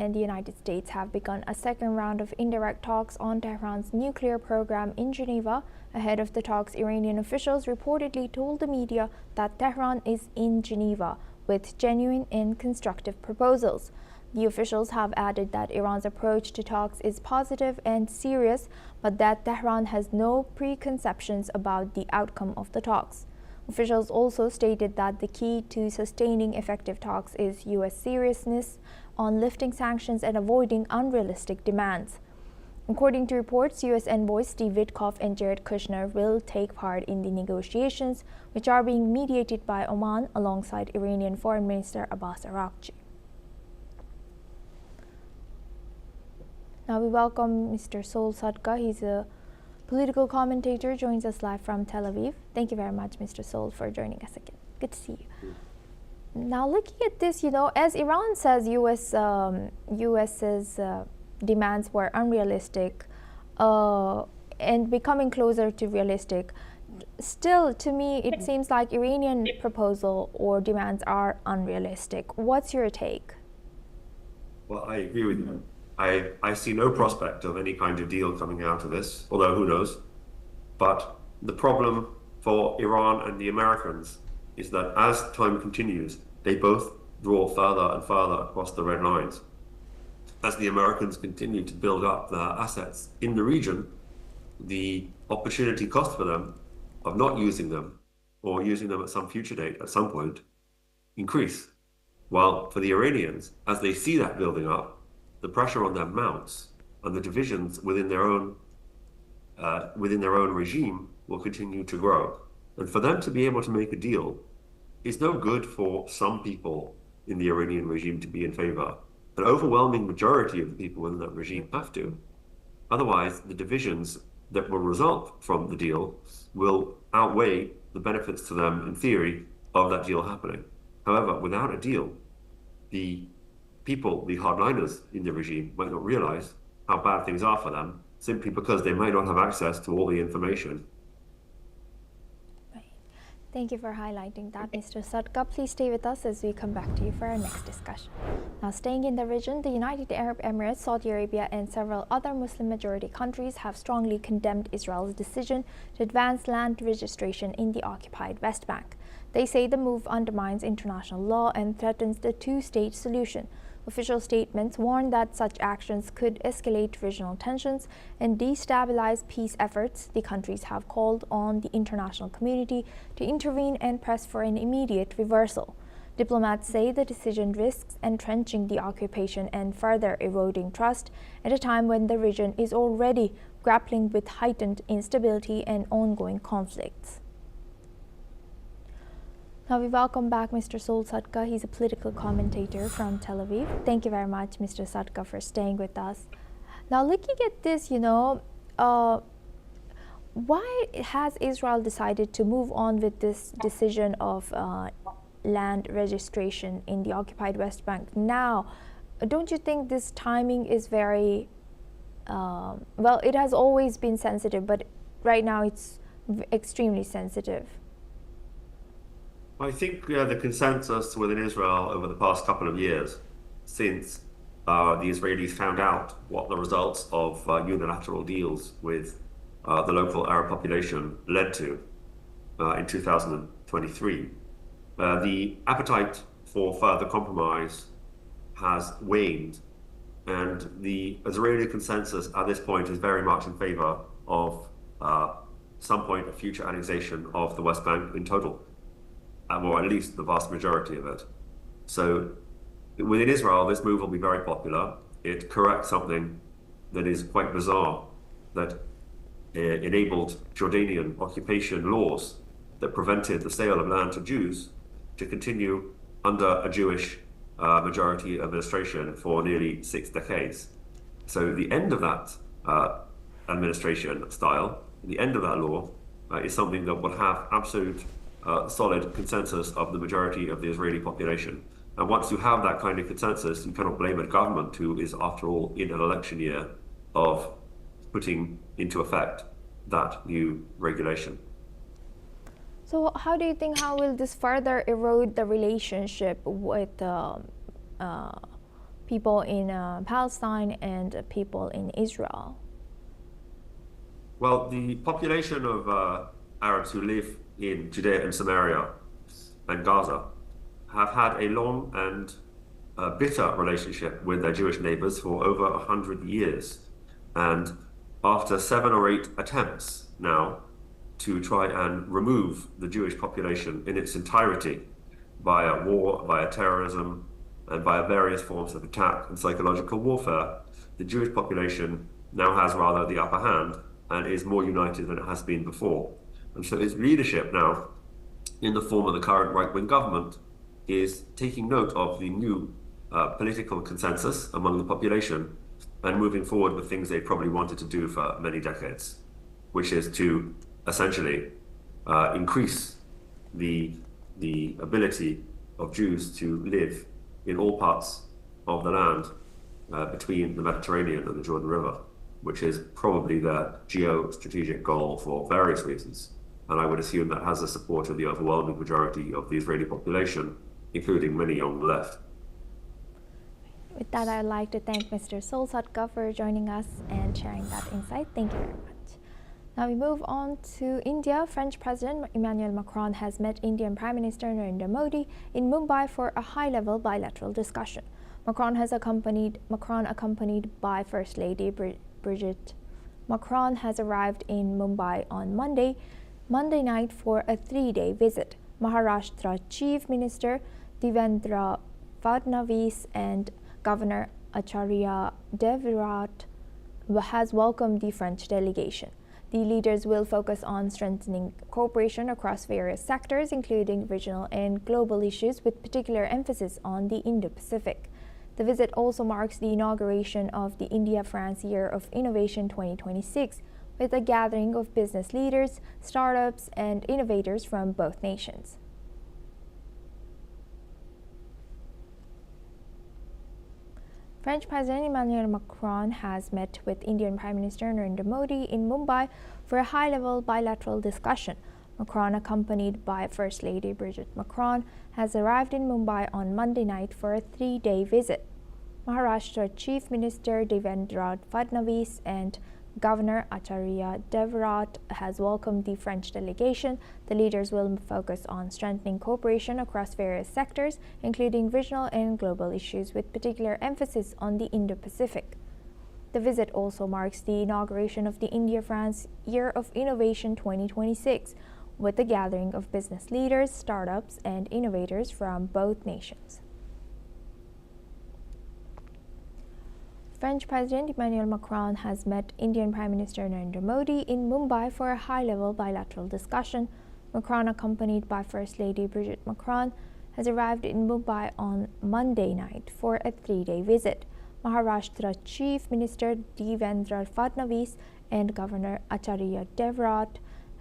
and the United States have begun a second round of indirect talks on Tehran's nuclear program in Geneva. Ahead of the talks, Iranian officials reportedly told the media that Tehran is in Geneva with genuine and constructive proposals. The officials have added that Iran's approach to talks is positive and serious, but that Tehran has no preconceptions about the outcome of the talks. Officials also stated that the key to sustaining effective talks is U.S. seriousness on lifting sanctions and avoiding unrealistic demands. According to reports, U.S. envoys Steve Witkoff and Jared Kushner will take part in the negotiations, which are being mediated by Oman alongside Iranian Foreign Minister Abbas Araghchi. Now we welcome Mr. Sol Sadka. He's a political commentator, joins us live from Tel Aviv. Thank you very much, Mr. Sol, for joining us again. Good to see you. Now, looking at this, as Iran says, U.S.'s demands were unrealistic and becoming closer to realistic. Still, to me, it seems like Iranian proposal or demands are unrealistic. What's your take? Well, I agree with you. I see no prospect of any kind of deal coming out of this, although who knows. But the problem for Iran and the Americans is that as time continues, they both draw further and further across the red lines. As the Americans continue to build up their assets in the region, the opportunity cost for them of not using them or using them at some future date at some point increase. While for the Iranians, as they see that building up, the pressure on them mounts, and the divisions within their own regime will continue to grow. And for them to be able to make a deal is no good for some people in the Iranian regime to be in favor. An overwhelming majority of the people within that regime have to. Otherwise, the divisions that will result from the deal will outweigh the benefits to them, in theory, of that deal happening. However, without a deal, the people, the hardliners in the regime, might not realize how bad things are for them, simply because they might not have access to all the information. Right. Thank you for highlighting that, Mr. Sadka. Please stay with us as we come back to you for our next discussion. Now, staying in the region, the United Arab Emirates, Saudi Arabia, and several other Muslim-majority countries have strongly condemned Israel's decision to advance land registration in the occupied West Bank. They say the move undermines international law and threatens the two-state solution. Official statements warn that such actions could escalate regional tensions and destabilize peace efforts. The countries have called on the international community to intervene and press for an immediate reversal. Diplomats say the decision risks entrenching the occupation and further eroding trust at a time when the region is already grappling with heightened instability and ongoing conflicts. Now we welcome back Mr. Sol Sadka. He's a political commentator from Tel Aviv. Thank you very much, Mr. Sadka, for staying with us. Now, looking at this, why has Israel decided to move on with this decision of land registration in the occupied West Bank now? Don't you think this timing is very, well, it has always been sensitive, but right now it's extremely sensitive? I think the consensus within Israel over the past couple of years, since the Israelis found out what the results of unilateral deals with the local Arab population led to in 2023, the appetite for further compromise has waned, and the Israeli consensus at this point is very much in favor of some point of future annexation of the West Bank in total, or at least the vast majority of it. So within Israel, this move will be very popular. It corrects something that is quite bizarre, that enabled Jordanian occupation laws that prevented the sale of land to Jews to continue under a Jewish majority administration for nearly 6 decades. So the end of that administration style, the end of that law, is something that will have absolute solid consensus of the majority of the Israeli population. And once you have that kind of consensus, you cannot blame a government who is, after all, in an election year of putting into effect that new regulation. So how do you think, how will this further erode the relationship with people in Palestine and people in Israel? Well, the population of Arabs who live in Judea and Samaria and Gaza have had a long and bitter relationship with their Jewish neighbors for over 100 years. And after 7 or 8 attempts now to try and remove the Jewish population in its entirety via war, via terrorism, and via various forms of attack and psychological warfare, the Jewish population now has rather the upper hand and is more united than it has been before. And so its leadership now, in the form of the current right-wing government, is taking note of the new political consensus among the population and moving forward with things they probably wanted to do for many decades, which is to essentially increase the ability of Jews to live in all parts of the land between the Mediterranean and the Jordan River, which is probably their geostrategic goal for various reasons. And I would assume that has the support of the overwhelming majority of the Israeli population, including many on the left. With that, I'd like to thank Mr. Solsatka for joining us and sharing that insight. Thank you very much. Now we move on to India. French President Emmanuel Macron has met Indian Prime Minister Narendra Modi in Mumbai for a high-level bilateral discussion. Macron, accompanied by First Lady Brigitte Macron, has arrived in Mumbai on Monday night for a 3-day visit. Maharashtra Chief Minister Devendra Fadnavis and Governor Acharya Devrat has welcomed the French delegation. The leaders will focus on strengthening cooperation across various sectors, including regional and global issues, with particular emphasis on the Indo-Pacific. The visit also marks the inauguration of the India-France Year of Innovation 2026, with a gathering of business leaders, startups, and innovators from both nations. French President Emmanuel Macron has met with Indian Prime Minister Narendra Modi in Mumbai for a high-level bilateral discussion. Macron, accompanied by First Lady Brigitte Macron, has arrived in Mumbai on Monday night for a 3-day visit. Maharashtra Chief Minister Devendra Fadnavis and Governor Acharya Devrat has welcomed the French delegation. The leaders will focus on strengthening cooperation across various sectors, including regional and global issues, with particular emphasis on the Indo-Pacific. The visit also marks the inauguration of the India-France Year of Innovation 2026, with the gathering of business leaders, startups, and innovators from both nations. French President Emmanuel Macron has met Indian Prime Minister Narendra Modi in Mumbai for a high-level bilateral discussion. Macron, accompanied by First Lady Brigitte Macron, has arrived in Mumbai on Monday night for a 3-day visit. Maharashtra Chief Minister Devendra Fadnavis and Governor Acharya Devrat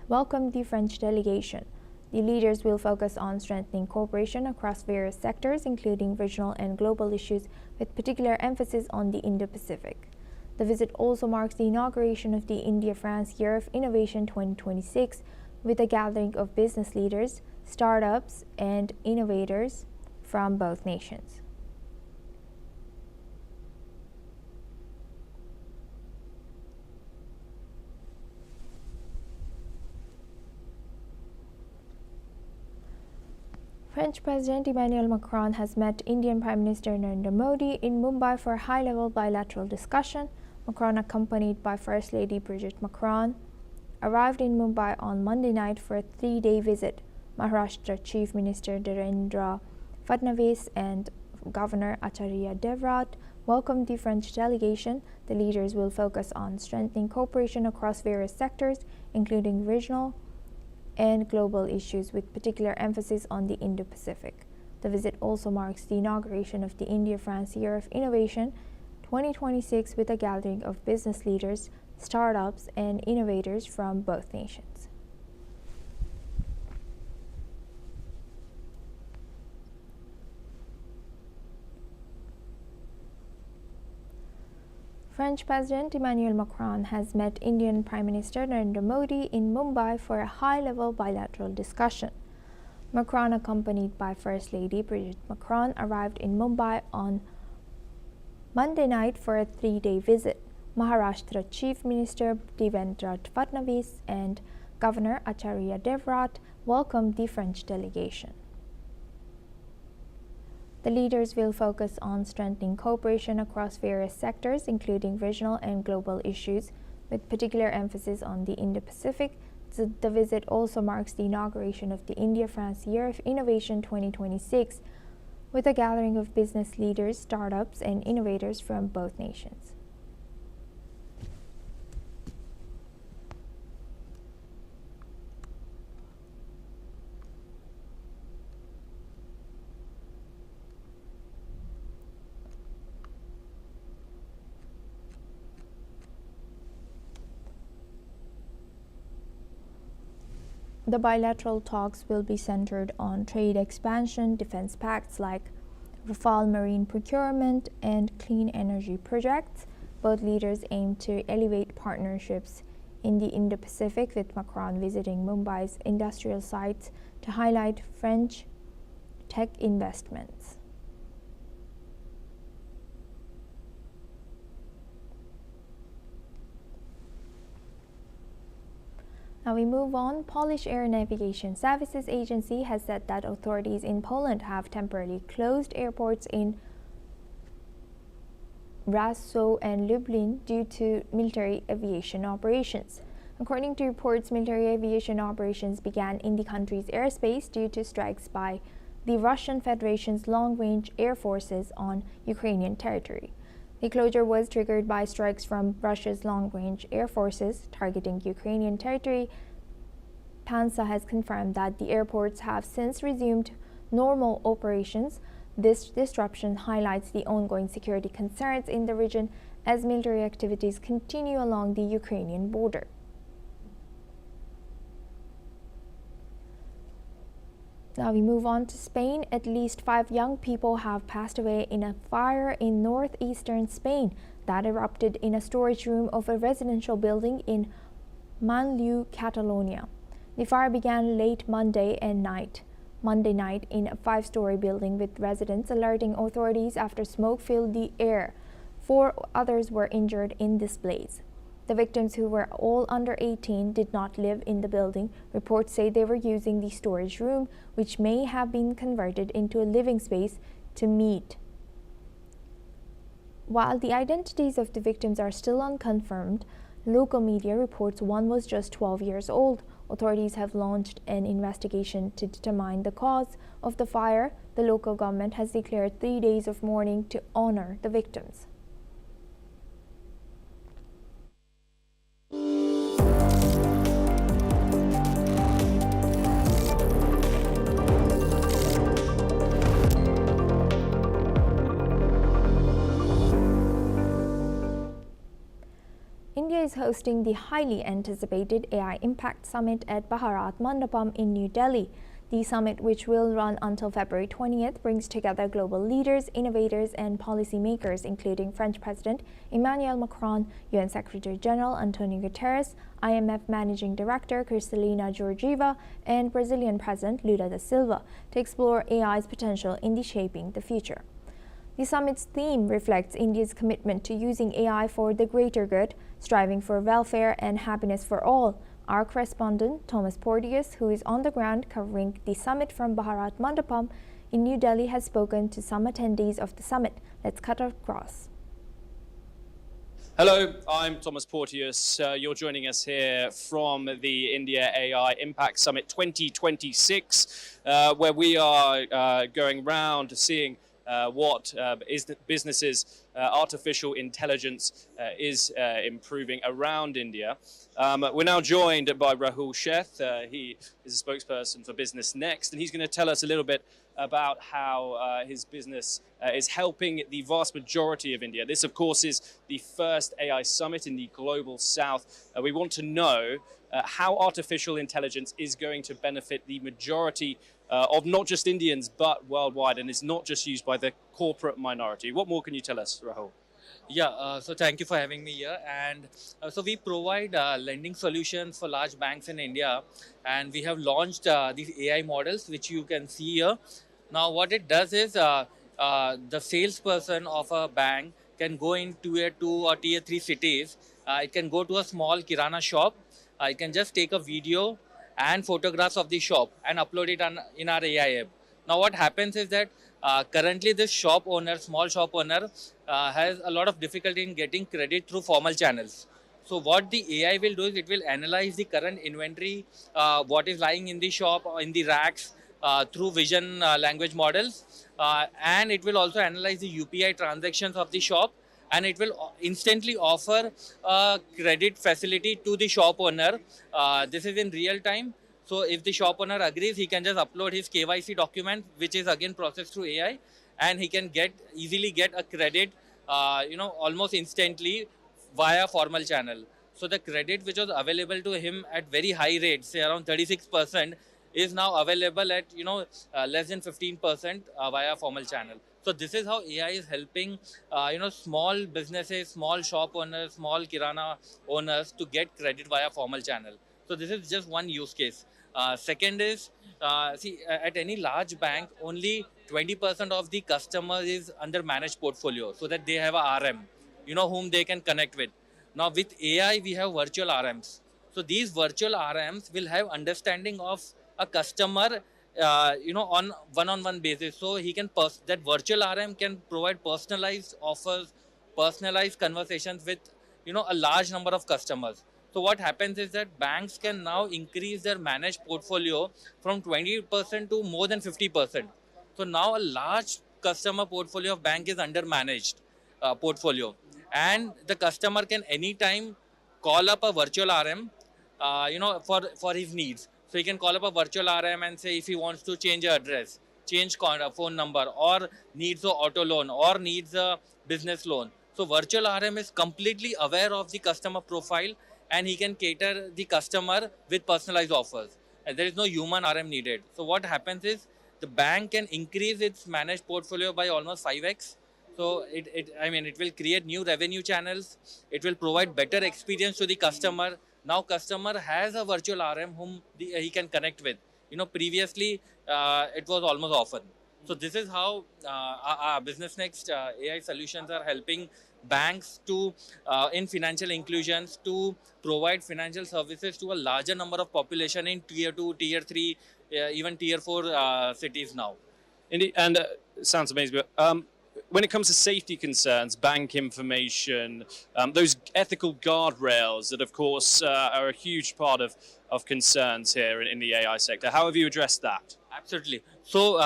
welcomed the French delegation. The leaders will focus on strengthening cooperation across various sectors, including regional and global issues, with particular emphasis on the Indo-Pacific. The visit also marks the inauguration of the India-France Year of Innovation 2026, with a gathering of business leaders, startups, and innovators from both nations. French President Emmanuel Macron has met Indian Prime Minister Narendra Modi in Mumbai for a high-level bilateral discussion. Macron, accompanied by First Lady Brigitte Macron, arrived in Mumbai on Monday night for a 3-day visit. Maharashtra Chief Minister Devendra Fadnavis and Governor Acharya Devrat welcomed the French delegation. The leaders will focus on strengthening cooperation across various sectors, including regional and global issues, with particular emphasis on the Indo-Pacific. The visit also marks the inauguration of the India-France Year of Innovation 2026, with a gathering of business leaders, startups, and innovators from both nations. French President Emmanuel Macron has met Indian Prime Minister Narendra Modi in Mumbai for a high-level bilateral discussion. Macron, accompanied by First Lady Brigitte Macron, arrived in Mumbai on Monday night for a 3-day visit. Maharashtra Chief Minister Devendra Fadnavis and Governor Acharya Devrat welcomed the French delegation. The leaders will focus on strengthening cooperation across various sectors, including regional and global issues, with particular emphasis on the Indo-Pacific. The visit also marks the inauguration of the India-France Year of Innovation 2026, with a gathering of business leaders, startups, and innovators from both nations. The bilateral talks will be centered on trade expansion, defense pacts like Rafale marine procurement, and clean energy projects. Both leaders aim to elevate partnerships in the Indo-Pacific, with Macron visiting Mumbai's industrial sites to highlight French tech investments. Now we move on. Polish Air Navigation Services Agency has said that authorities in Poland have temporarily closed airports in Warsaw and Lublin due to military aviation operations. According to reports, military aviation operations began in the country's airspace due to strikes by the Russian Federation's long-range air forces on Ukrainian territory. The closure was triggered by strikes from Russia's long-range air forces targeting Ukrainian territory. PANSA has confirmed that the airports have since resumed normal operations. This disruption highlights the ongoing security concerns in the region as military activities continue along the Ukrainian border. Now we move on to Spain. At least 5 young people have passed away in a fire in northeastern Spain that erupted in a storage room of a residential building in Manlleu, Catalonia. The fire began late Monday night in a 5-story building, with residents alerting authorities after smoke filled the air. 4 others were injured in this blaze. The victims, who were all under 18, did not live in the building. Reports say they were using the storage room, which may have been converted into a living space, to meet. While the identities of the victims are still unconfirmed, local media reports one was just 12 years old. Authorities have launched an investigation to determine the cause of the fire. The local government has declared 3 days of mourning to honor the victims. India is hosting the highly anticipated AI Impact Summit at Bharat Mandapam in New Delhi. The summit, which will run until February 20th, brings together global leaders, innovators, and policymakers, including French President Emmanuel Macron, UN Secretary General Antonio Guterres, IMF Managing Director Kristalina Georgieva, and Brazilian President Lula da Silva, to explore AI's potential in shaping the future. The summit's theme reflects India's commitment to using AI for the greater good, striving for welfare and happiness for all. Our correspondent, Thomas Porteous, who is on the ground covering the summit from Bharat Mandapam in New Delhi, has spoken to some attendees of the summit. Let's cut across. Hello, I'm Thomas Porteous. You're joining us here from the India AI Impact Summit 2026, where we are going round seeing what businesses' artificial intelligence is improving around India. We're now joined by Rahul Sheth. He is a spokesperson for Business Next, and he's going to tell us a little bit about how his business is helping the vast majority of India. This, of course, is the first AI summit in the global south. We want to know how artificial intelligence is going to benefit the majority of not just Indians, but worldwide, and it's not just used by the corporate minority. What more can you tell us, Rahul? Yeah, so thank you for having me here. And so we provide lending solutions for large banks in India, and we have launched these AI models, which you can see here. Now, what it does is the salesperson of a bank can go in tier 2 or tier 3 cities. It can go to a small kirana shop. It can just take a video and photographs of the shop and upload it in our AI app. Now what happens is that currently this shop owner, small shop owner, has a lot of difficulty in getting credit through formal channels. So what the AI will do is it will analyze the current inventory, what is lying in the shop or in the racks through vision language models, and it will also analyze the UPI transactions of the shop, and it will instantly offer a credit facility to the shop owner. This is in real time. So if the shop owner agrees, he can just upload his KYC document, which is again processed through AI, and he can easily get a credit, almost instantly via formal channel. So the credit which was available to him at very high rates, say around 36%, is now available at less than 15% via formal channel. So this is how AI is helping small businesses, small shop owners, small kirana owners to get credit via formal channel. So this is just one use case. Second is, at any large bank, only 20% of the customer is under managed portfolio, so that they have a RM, whom they can connect with. Now with AI, we have virtual RMs. So these virtual RMs will have understanding of a customer, on one-on-one basis. So he can that virtual RM can provide personalized offers, personalized conversations with a large number of customers. So what happens is that banks can now increase their managed portfolio from 20% to more than 50%. So now a large customer portfolio of bank is under managed portfolio, and the customer can anytime call up a virtual RM, for his needs. So he can call up a virtual RM and say if he wants to change an address, change phone number, or needs a auto loan, or needs a business loan. So virtual RM is completely aware of the customer profile, and he can cater the customer with personalized offers. And there is no human RM needed. So what happens is the bank can increase its managed portfolio by almost 5x. So it will create new revenue channels. It will provide better experience to the customer. Now customer has a virtual RM whom he can connect with. Previously it was almost often. So this is how our Business Next AI solutions are helping banks to in financial inclusions, to provide financial services to a larger number of population in tier 2, tier 3, even tier 4 cities now. Indeed, and sounds amazing. But when it comes to safety concerns, bank information, those ethical guardrails that, of course, are a huge part of concerns here in the AI sector. How have you addressed that? Absolutely. So,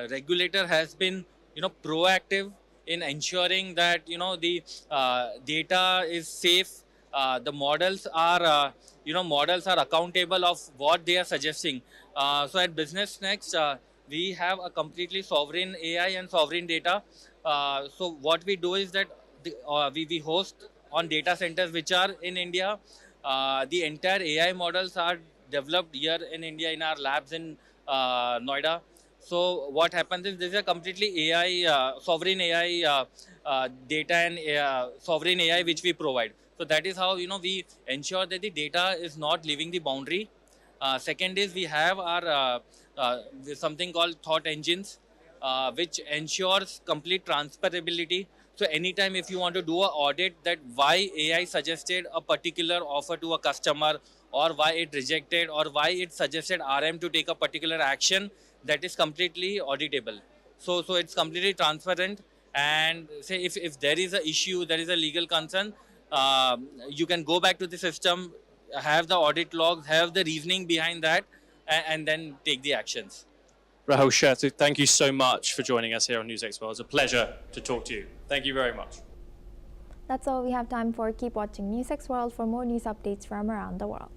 regulator has been, proactive in ensuring that, the data is safe. The models are, models are accountable of what they are suggesting. So at Business Next, we have a completely sovereign AI and sovereign data. So what we do is that we host on data centers which are in India. The entire AI models are developed here in India in our labs in Noida. So what happens is this is a completely AI, sovereign AI data and sovereign AI which we provide. So that is how we ensure that the data is not leaving the boundary. Second is we have our something called thought engines, which ensures complete transferability. So anytime if you want to do an audit that why AI suggested a particular offer to a customer, or why it rejected, or why it suggested RM to take a particular action, that is completely auditable. So it's completely transparent. And say if there is an issue, there is a legal concern, you can go back to the system, have the audit logs, have the reasoning behind that, and then take the actions. Rahul Shetty, thank you so much for joining us here on NewsX World. It's a pleasure to talk to you. Thank you very much. That's all we have time for. Keep watching NewsX World for more news updates from around the world.